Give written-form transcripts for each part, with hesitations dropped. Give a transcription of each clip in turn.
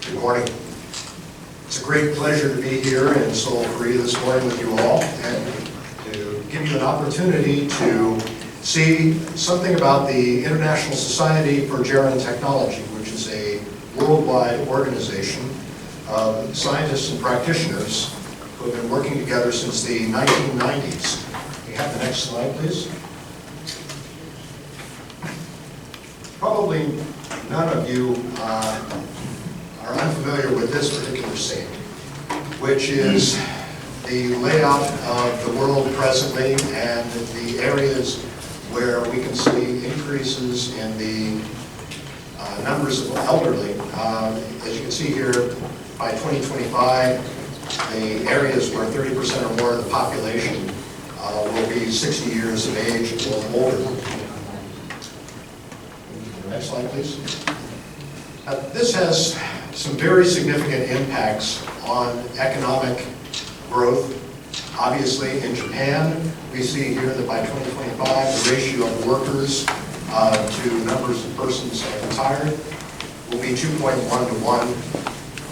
Good morning. It's a great pleasure to be here in Seoul, Korea this morning with you all and to give you an opportunity to see something about the International Society for Gerontechnology, which is a worldwide organization of scientists and practitioners who have been working together since the 1990s. Can you have the next slide, please? Probably none of you are unfamiliar with this particular scene, which is the layout of the world presently and the areas where we can see increases in the numbers of elderly. As you can see here, by 2025, the areas where 30% or more of the population will be 60 years of age or older. Next slide, please. This has some very significant impacts on economic growth. Obviously, in Japan, we see here that by 2025, the ratio of workers to numbers of persons retired will be 2.1 to 1,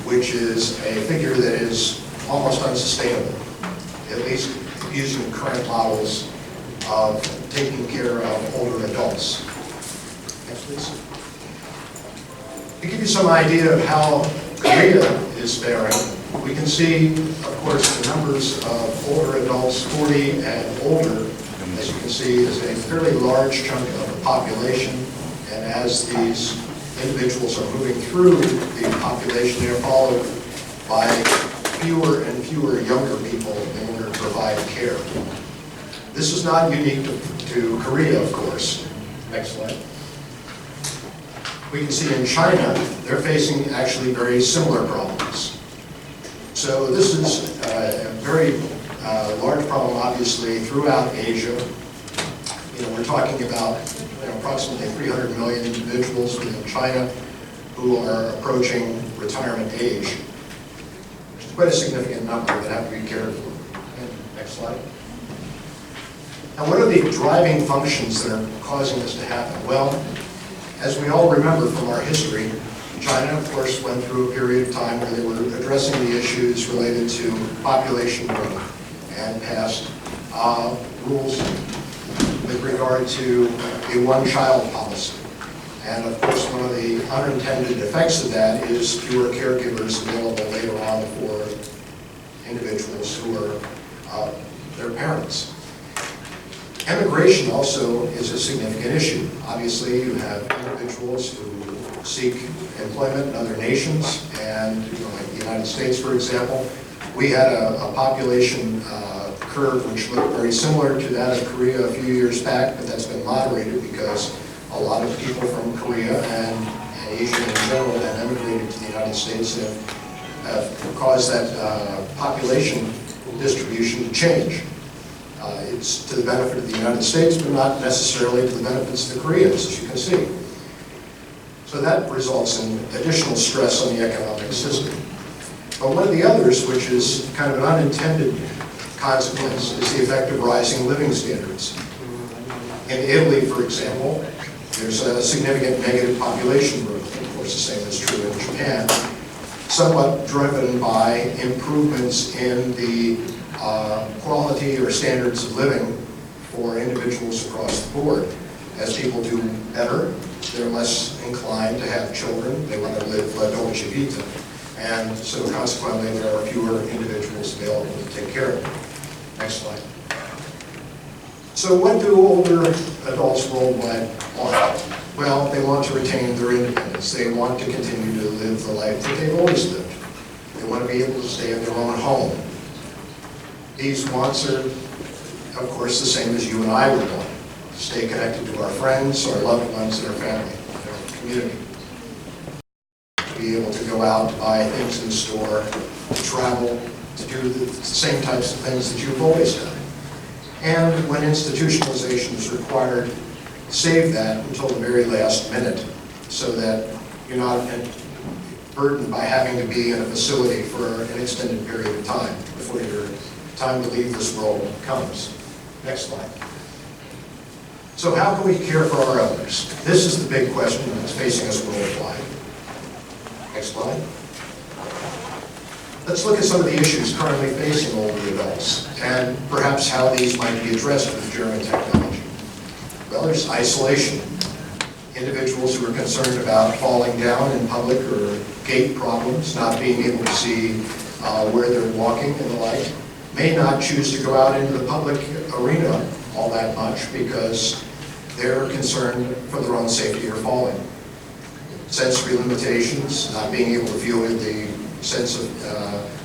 which is a figure that is almost unsustainable, at least using current models of taking care of older adults. Next, please. To give you some idea of how Korea is faring, we can see, of course, the numbers of older adults, 40 and older, as you can see, is a fairly large chunk of the population. And as these individuals are moving through the population, they are followed by fewer and fewer younger people in order to provide care. This is not unique to Korea, of course. Next slide. We can see in China, they're facing actually very similar problems. So this is a very large problem, obviously, throughout Asia. We're talking about approximately 300 million individuals within China who are approaching retirement age, which is quite a significant number that have to be cared for. Okay, next slide. Now, what are the driving functions that are causing this to happen? Well, as we all remember from our history, China, of course, went through a period of time where they were addressing the issues related to population growth and passed rules with regard to a one-child policy. And of course, one of the unintended effects of that is fewer caregivers available later on for individuals who are their parents. Immigration also is a significant issue. Obviously, you have individuals who seek employment in other nations, and like the United States, for example, we had a population curve which looked very similar to that of Korea a few years back, but that's been moderated because a lot of people from Korea and Asia in general that emigrated to the United States have caused that population distribution to change. It's to the benefit of the United States, but not necessarily to the benefits of the Koreans, as you can see. So that results in additional stress on the economic system. But one of the others, which is kind of an unintended consequence, is the effect of rising living standards. In Italy, for example, there's a significant negative population growth. Of course, the same is true in Japan, somewhat driven by improvements in the quality or standards of living for individuals across the board. As people do better, they're less inclined to have children. They want to live la dolce vita. And so consequently, there are fewer individuals available to take care of them. Next slide. So what do older adults worldwide want? Well, they want to retain their independence. They want to continue to live the life that they've always lived. They want to be able to stay in their own home. These wants are, of course, the same as you and I would want. To stay connected to our friends, our loved ones, and our family, our community. To be able to go out, to buy things in store, to travel, to do the same types of things that you've always done. And when institutionalization is required, save that until the very last minute so that you're not burdened by having to be in a facility for an extended period of time before your time to leave this world comes. Next slide. So how can we care for our elders? This is the big question that's facing us worldwide. Next slide. Let's look at some of the issues currently facing older adults and perhaps how these might be addressed with gerontechnology. Well, there's isolation. Individuals who are concerned about falling down in public or gait problems, not being able to see where they're walking and the like, may not choose to go out into the public arena all that much because they're concerned for their own safety or falling. Sensory limitations, not being able to feel the sense of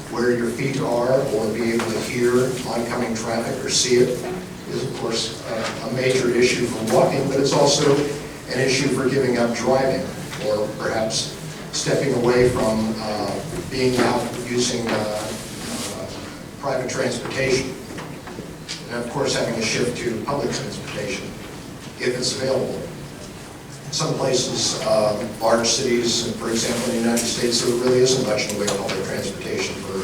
where your feet are or be able to hear oncoming traffic or see it is, of course, a major issue for walking, but it's also an issue for giving up driving or perhaps stepping away from being out using private transportation. And of course, having a shift to public transportation if it's available. In some places, large cities, for example, in the United States, there really isn't much in the way of public transportation for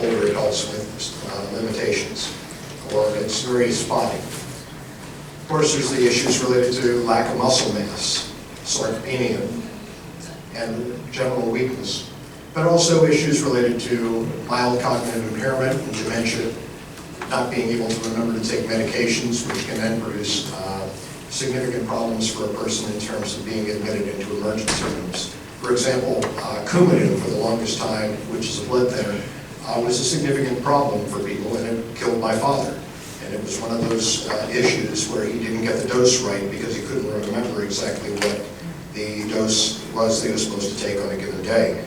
older adults with limitations, or it's very spotty. Of course, there's the issues related to lack of muscle mass, sarcopenia, and general weakness, but also issues related to mild cognitive impairment and dementia, not being able to remember to take medications, which can then produce significant problems for a person in terms of being admitted into emergency rooms. For example, Coumadin for the longest time, which is a blood thinner, was a significant problem for people, and it killed my father. And it was one of those issues where he didn't get the dose right because he couldn't remember exactly what the dose was that he was supposed to take on a given day.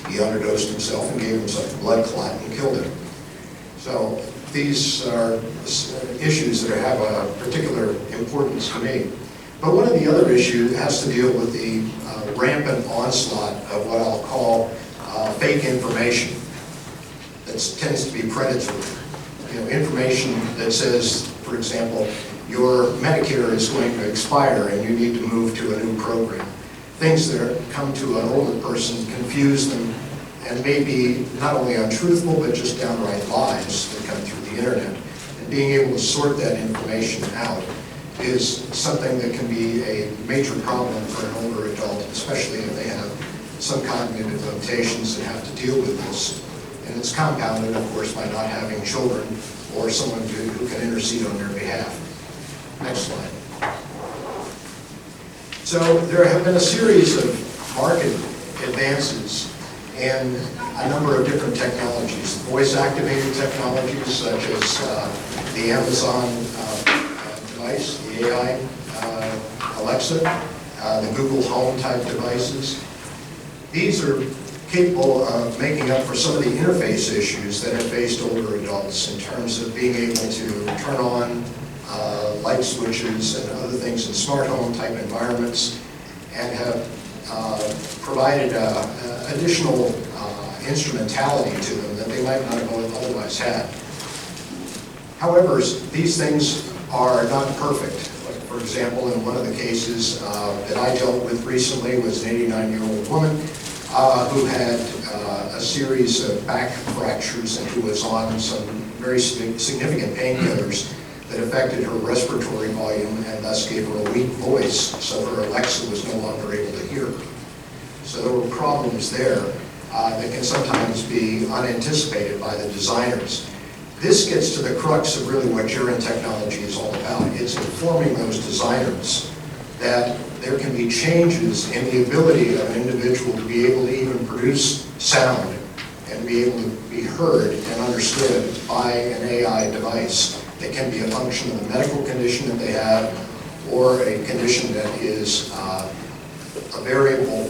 He underdosed himself and gave himself a blood clot and killed him. So these are issues that have a particular importance to me. But one of the other issues has to deal with the rampant onslaught of what I'll call fake information that tends to be predatory. Information that says, for example, your Medicare is going to expire and you need to move to a new program. Things that come to an older person confuse them and may be not only untruthful, but just downright lies that come through the internet. And being able to sort that information out is something that can be a major problem for an older adult, especially if they have some cognitive limitations that have to deal with this. And it's compounded, of course, by not having children or someone who can intercede on their behalf. Next slide. So there have been a series of market advances in a number of different technologies. Voice-activated technologies such as the Amazon device, the AI Alexa, the Google Home type devices. These are capable of making up for some of the interface issues that have faced older adults in terms of being able to turn on light switches and other things in smart home type environments, and have provided additional instrumentality to them that they might not have otherwise had. However, these things are not perfect. Like, for example, in one of the cases that I dealt with recently was an 89-year-old woman who had a series of back fractures and who was on some very significant painkillers that affected her respiratory volume and thus gave her a weak voice, so her Alexa was no longer able to hear her. So there were problems there that can sometimes be unanticipated by the designers. This gets to the crux of really what gerontechnology is all about. It's informing those designers that there can be changes in the ability of an individual to be able to even produce sound and be able to be heard and understood by an AI device that can be a function of the medical condition that they have or a condition that is a variable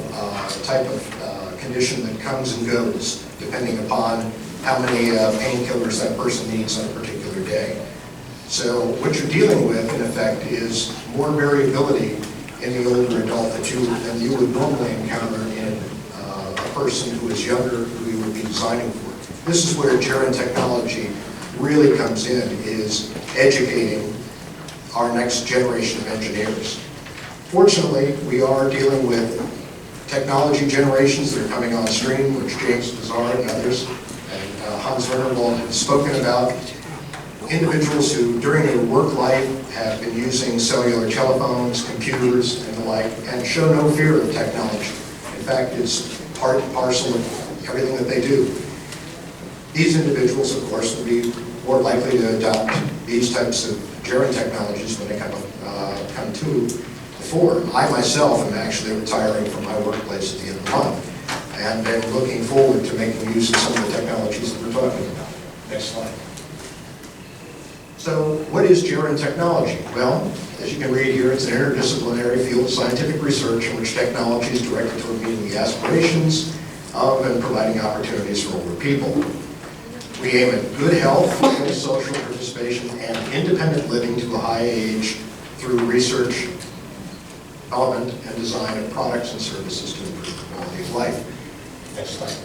type of condition that comes and goes depending upon how many painkillers that person needs on a particular day. So what you're dealing with, in effect, is more variability in the older adult than you would normally encounter in a person who is younger, who you would be designing for. This is where gerontechnology really comes in, is educating our next generation of engineers. Fortunately, we are dealing with technology generations that are coming on stream, which James Bazar and others and Hans Wernerwald have spoken about. Individuals who, during their work life, have been using cellular telephones, computers, and the like, and show no fear of technology. In fact, it's part and parcel of everything that they do. These individuals, of course, will be more likely to adopt these types of gerontechnologies when they come to the fore. I myself am actually retiring from my workplace at the end of the month, and am looking forward to making use of some of the technologies that we're talking about. Next slide. So what is gerontechnology? Well, as you can read here, it's an interdisciplinary field of scientific research in which technology is directed toward meeting the aspirations of and providing opportunities for older people. We aim at good health, full social participation, and independent living to a high age through research, development, and design of products and services to improve the quality of life. Next slide.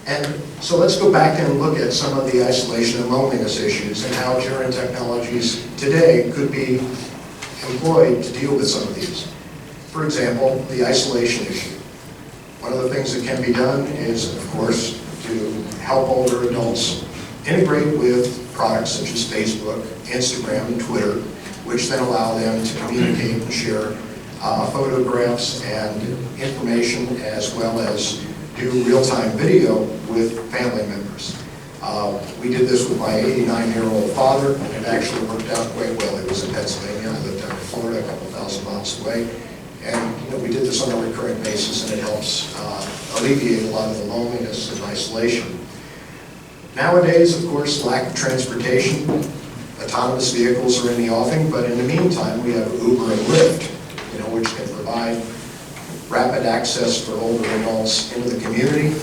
And so let's go back and look at some of the isolation and loneliness issues and how gerontechnologies today could be employed to deal with some of these. For example, the isolation issue. One of the things that can be done is, of course, to help older adults integrate with products such as Facebook, Instagram, and Twitter, which then allow them to communicate and share photographs and information, as well as do real-time video with family members. We did this with my 89-year-old father, and it actually worked out quite well. It was in Pennsylvania. I lived down in Florida, a couple thousand miles away. And we did this on a recurring basis, and it helps alleviate a lot of the loneliness and isolation. Nowadays, of course, lack of transportation, autonomous vehicles are in the offing, but in the meantime, we have Uber and Lyft, which can provide rapid access for older adults into the community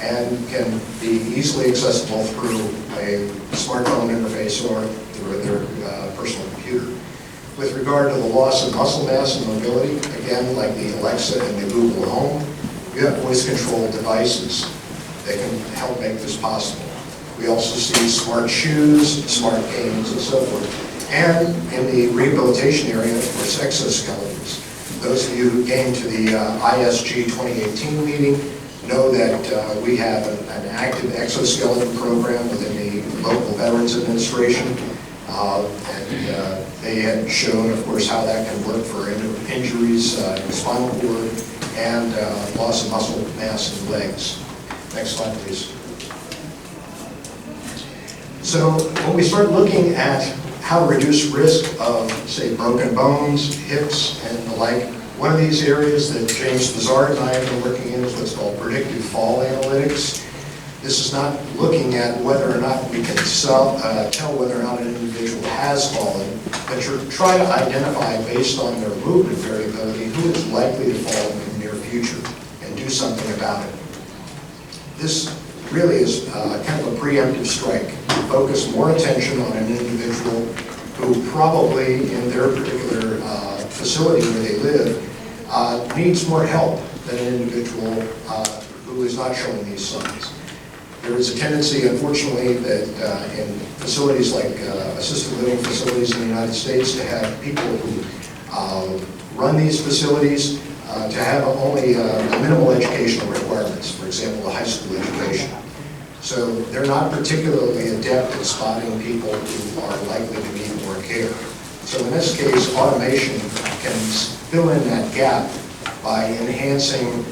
and can be easily accessible through a smartphone interface or through their personal computer. With regard to the loss of muscle mass and mobility, again, like the Alexa and the Google Home, we have voice-controlled devices that can help make this possible. We also see smart shoes, smart canes, and so forth. And in the rehabilitation area, of course, exoskeletons. Those of you who came to the IGEF2018 meeting know that we have an active exoskeleton program within the local Veterans Administration. And they had shown, of course, how that can work for injuries in the spinal cord and loss of muscle mass in the legs. Next slide, please. So when we start looking at how to reduce risk of, say, broken bones, hips, and the like, one of these areas that James Bazard and I have been working in is what's called predictive fall analytics. This is not looking at whether or not we can tell whether or not an individual has fallen, but try to identify, based on their movement variability, who is likely to fall in the near future and do something about it. This really is kind of a preemptive strike. Focus more attention on an individual who probably, in their particular facility where they live, needs more help than an individual who is not showing these signs. There is a tendency, unfortunately, that in facilities like assisted living facilities in the United States, to have people who run these facilities to have only minimal educational requirements, for example, a high school education. So they're not particularly adept at spotting people who are likely to need more care. So in this case, automation can fill in that gap by enhancing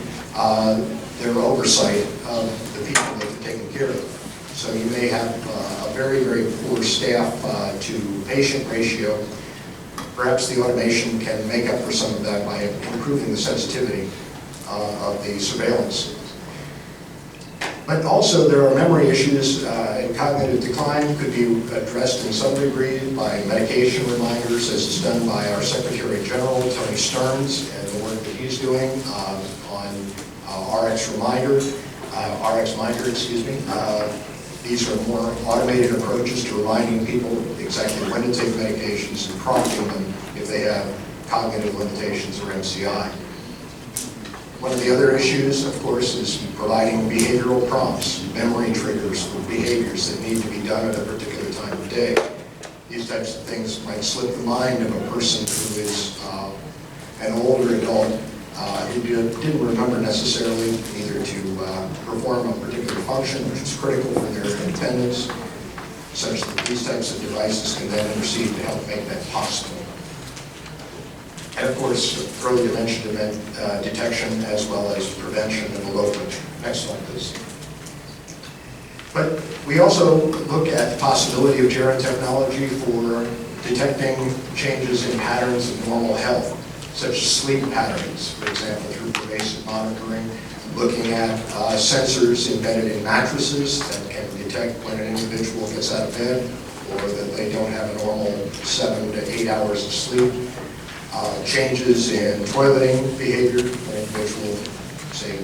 their oversight of the people that they're taking care of. So you may have a very, very poor staff to patient ratio. Perhaps the automation can make up for some of that by improving the sensitivity of the surveillance. But also there are memory issues and cognitive decline could be addressed in some degree by medication reminders, as is done by our Secretary General, Tony Stearns, and the work that he's doing on RX Minder. These are more automated approaches to reminding people exactly when to take medications and prompting them if they have cognitive limitations or MCI. One of the other issues, of course, is providing behavioral prompts, memory triggers for behaviors that need to be done at a particular time of day. These types of things might slip the mind of a person who is an older adult who didn't remember necessarily either to perform a particular function which is critical for their independence, such that these types of devices can then intercede to help make that possible. And of course, early dementia detection as well as prevention and elopement. Next slide, please. But we also look at the possibility of gerontechnology for detecting changes in patterns of normal health, such as sleep patterns, for example, through pervasive monitoring, looking at sensors embedded in mattresses that can detect when an individual gets out of bed or that they don't have a normal 7 to 8 hours of sleep, changes in toileting behavior, an individual, say,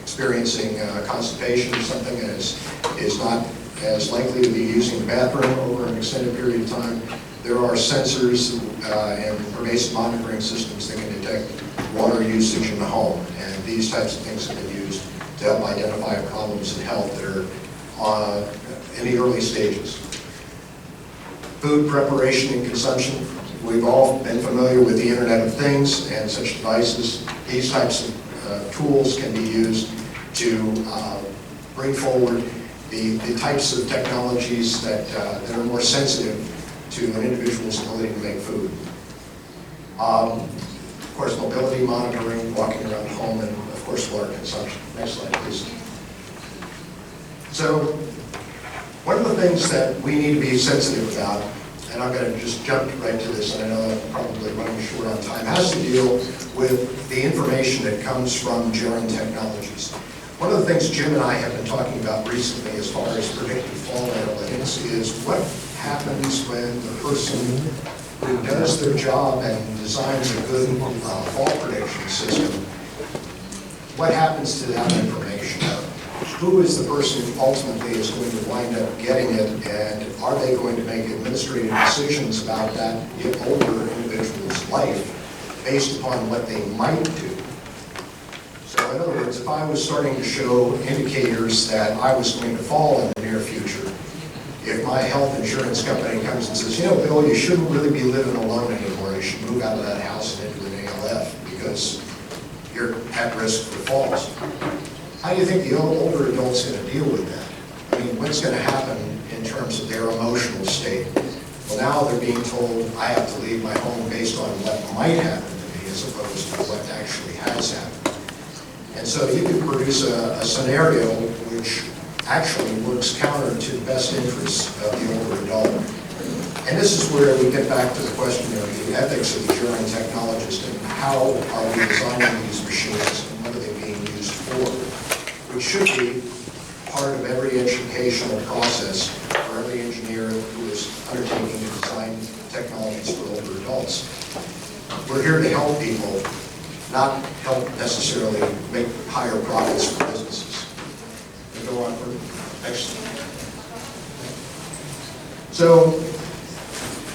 experiencing constipation or something and is not as likely to be using the bathroom over an extended period of time. There are sensors and pervasive monitoring systems that can detect water usage in the home, and these types of things have been used to help identify problems in health that are in the early stages. Food preparation and consumption. We've all been familiar with the Internet of Things and such devices. These types of tools can be used to bring forward the types of technologies that are more sensitive to an individual's ability to make food. Of course, mobility monitoring, walking around the home, and of course, water consumption. Next slide, please. So, one of the things that we need to be sensitive about, and I'm going to just jump right to this, and I know I'm probably running short on time, has to deal with the information that comes from Gerontechnologies. One of the things Jim and I have been talking about recently as far as predictive fall analytics is what happens when the person who does their job and designs a good fall prediction system, what happens to that information? Who is the person who ultimately is going to wind up getting it, and are they going to make administrative decisions about that older individual's life based upon what they might do? So in other words, if I was starting to show indicators that I was going to fall in the near future, if my health insurance company comes and says, you know, Bill, you shouldn't really be living alone anymore, you should move out of that house and into an ALF because you're at risk for falls. How do you think the older adult's going to deal with that? I mean, what's going to happen in terms of their emotional state? Well, now they're being told, I have to leave my home based on what might happen to me as opposed to what actually has happened. And so you can produce a scenario which actually works counter to the best interests of the older adult. And this is where we get back to the question of the ethics of the gerontechnologist and how are we designing these machines and what are they being used for, which should be part of every educational process for every engineer who is undertaking to design technologies for older adults. We're here to help people, not help necessarily make higher profits for businesses. We'll go on for next. So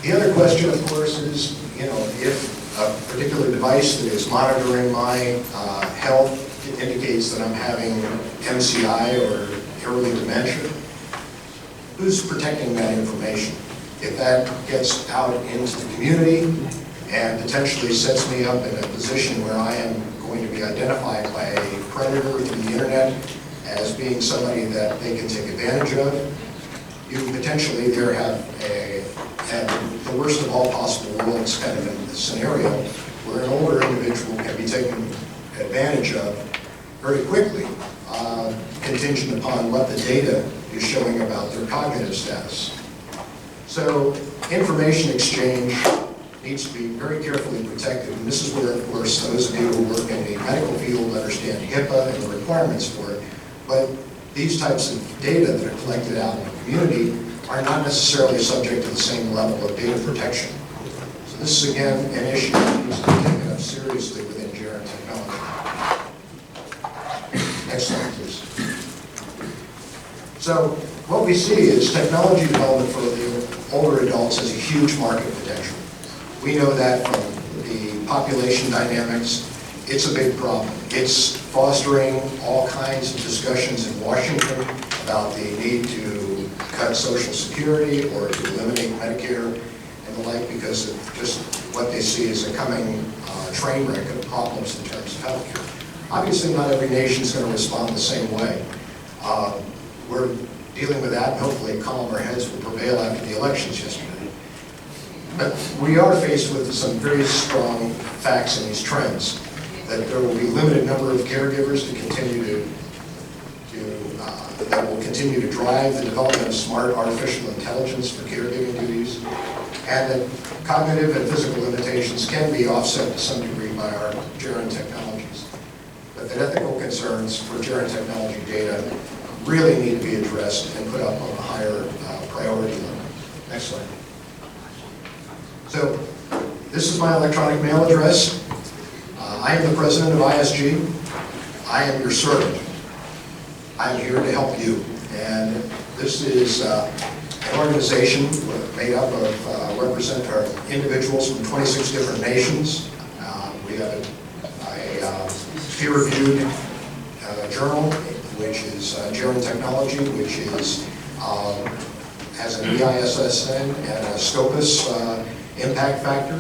the other question, of course, is, you know, if a particular device that is monitoring my health indicates that I'm having MCI or early dementia, who's protecting that information? If that gets out into the community and potentially sets me up in a position where I am going to be identified by a predator through the internet as being somebody that they can take advantage of, you potentially there have the worst of all possible worlds kind of a scenario where an older individual can be taken advantage of very quickly, contingent upon what the data is showing about their cognitive status. So information exchange needs to be very carefully protected, and this is where, of course, those of you who work in the medical field understand HIPAA and the requirements for it, but these types of data that are collected out in the community are not necessarily subject to the same level of data protection. So this is, again, an issue that needs to be taken up seriously within Gerontechnology. Next slide, please. So what we see is technology development for the older adults has a huge market potential. We know that from the population dynamics. It's a big problem. It's fostering all kinds of discussions in Washington about the need to cut Social Security or to eliminate Medicare and the like because of just what they see as a coming train wreck of problems in terms of health care. Obviously, not every nation is going to respond the same way. We're dealing with that, and hopefully calmer heads will prevail after the elections yesterday. But we are faced with some very strong facts in these trends, that there will be a limited number of caregivers to continue that will continue continue to drive the development of smart artificial intelligence for caregiving duties, and that cognitive and physical limitations can be offset to some degree by our gerontechnologies. But the ethical concerns for gerontechnology data really need to be addressed and put up on a higher priority level. Next slide. So, this is my electronic mail address. I am the president of ISG. I am your servant. I am here to help you. And this is an organization made up of represent our individuals from 26 different nations. We have a peer-reviewed journal, which is Gerontechnology, which is has an EISSN and a Scopus impact factor.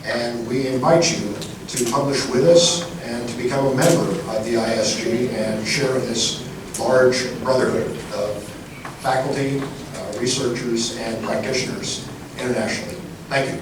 And we invite you to publish with us and to become a member of the ISG and share in this large brotherhood of faculty, researchers, and practitioners internationally. Thank you.